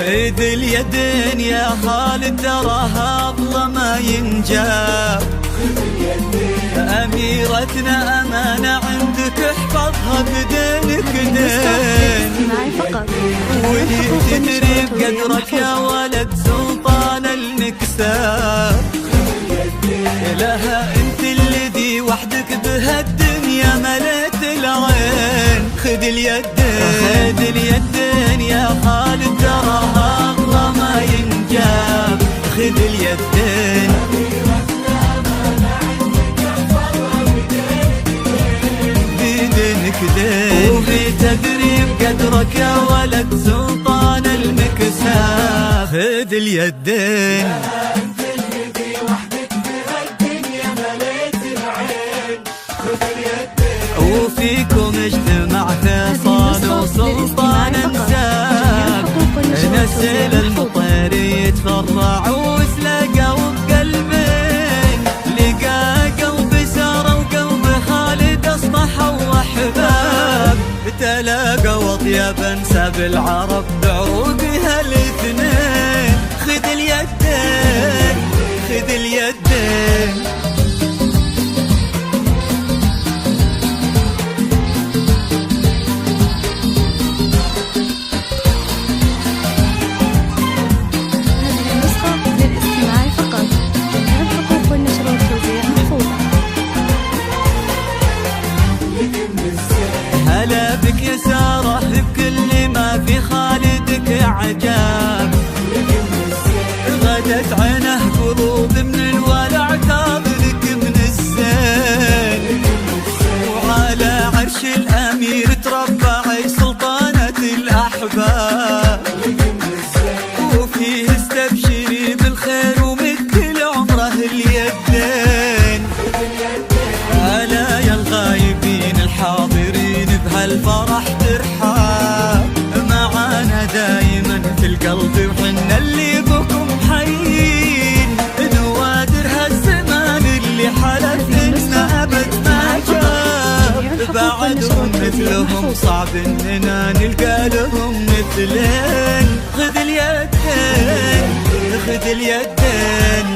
خذ اليدين يا خالد تراها أفضل ما ينجاب. أميرتنا أمانة عندك احفظها بدينك دين، وهي تدري بقدرك يا ولد سلطان المكساب. لها انت الذي وحدك بهالدنيا مليت العين. خذ اليدين يا خالد تراها أغلى ما ينجاب. خذ اليدين بدينك دين، وفي تدريب قدرك يا ولد سلطان المكساب. خذ اليدين وفيكم اجتمع فيصل وسلطان انساب. نسل المطير يتفرع وسلقوا بقلبين، لقى قلب سارة وقلب خالد اصبحوا احباب. تلاقوا اطيب انساب العرب بعروقها الاثنين. خذ اليدين خذ اليدين هلا بك يا سارة بكل ما في خالدك عجاب. غدت عينه قلوب من الولع تابلك من الزين، وعلى عرش الأمير تربع سلطانة الأحباب. وفيه استبشري بالخير ومد لعمره اليدين. هلا يا الغايبين الحاضرين بهالفرح ترحاب، معانا دايما في القلب وحنا اللي بكم حيين. نوادر هالزمان اللي حلف إننا أبد ما جاب، بعدهم مثلهم صعب إننا نلقى لهم مثلين. خذ اليدين خذ اليدين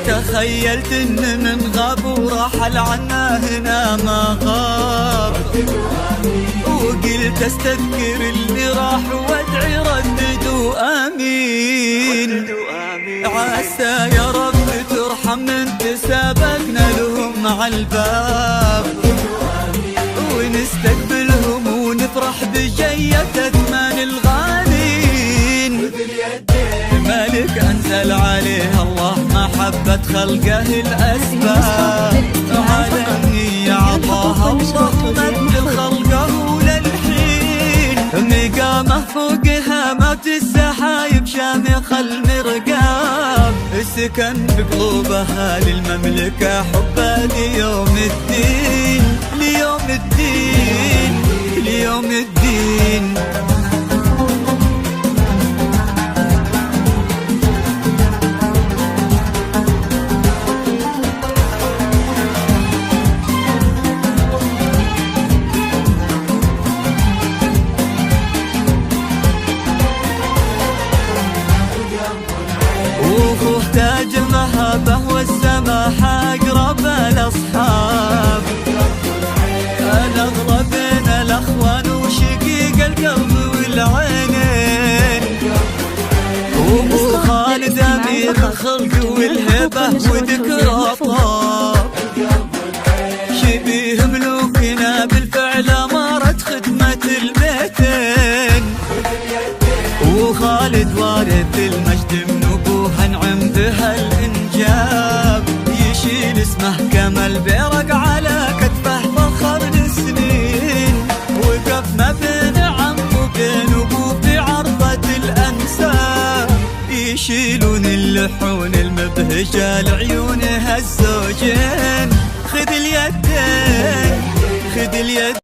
تخيلت ان من غاب ورحل عنا هنا ما غاب، وقلت استذكر اللي راح وادعي رددوا امين. عسى يا رب ترحم من تسابقنا لهم عالباب، ونستقبلهم ونفرح بجية ثمان الغالين. مالك أنزل عليه الله محبة خلقه الأسباب، عليه عطاها الله مد خلقه للحين. مقامه فوقها موت السحايب شامخ المرقاب، سكن بقلوبها للمملكة حبها ليوم الدين. ليوم الدين ليوم الدين تاج المهابة والسماحة أقرب الأصحاب. الأغلى بين الأخوان وشقيق القلب والعينين، وأبو خالد أمير الخلق والهبة وذكر طاب. شبيه ملوكنا بالفعل أمارة خدمة البيتين، وخالد وارث المجد من أبوه انعم بهالإنجاب. يشيل اسمه كما البرق على كتفه فخر السنين، وقف ما بين عم وبين أبوه في عرضة الأنساب. يشيلون اللحون المبهجة لعيونها الزوجين. خذ اليدين خذ اليدين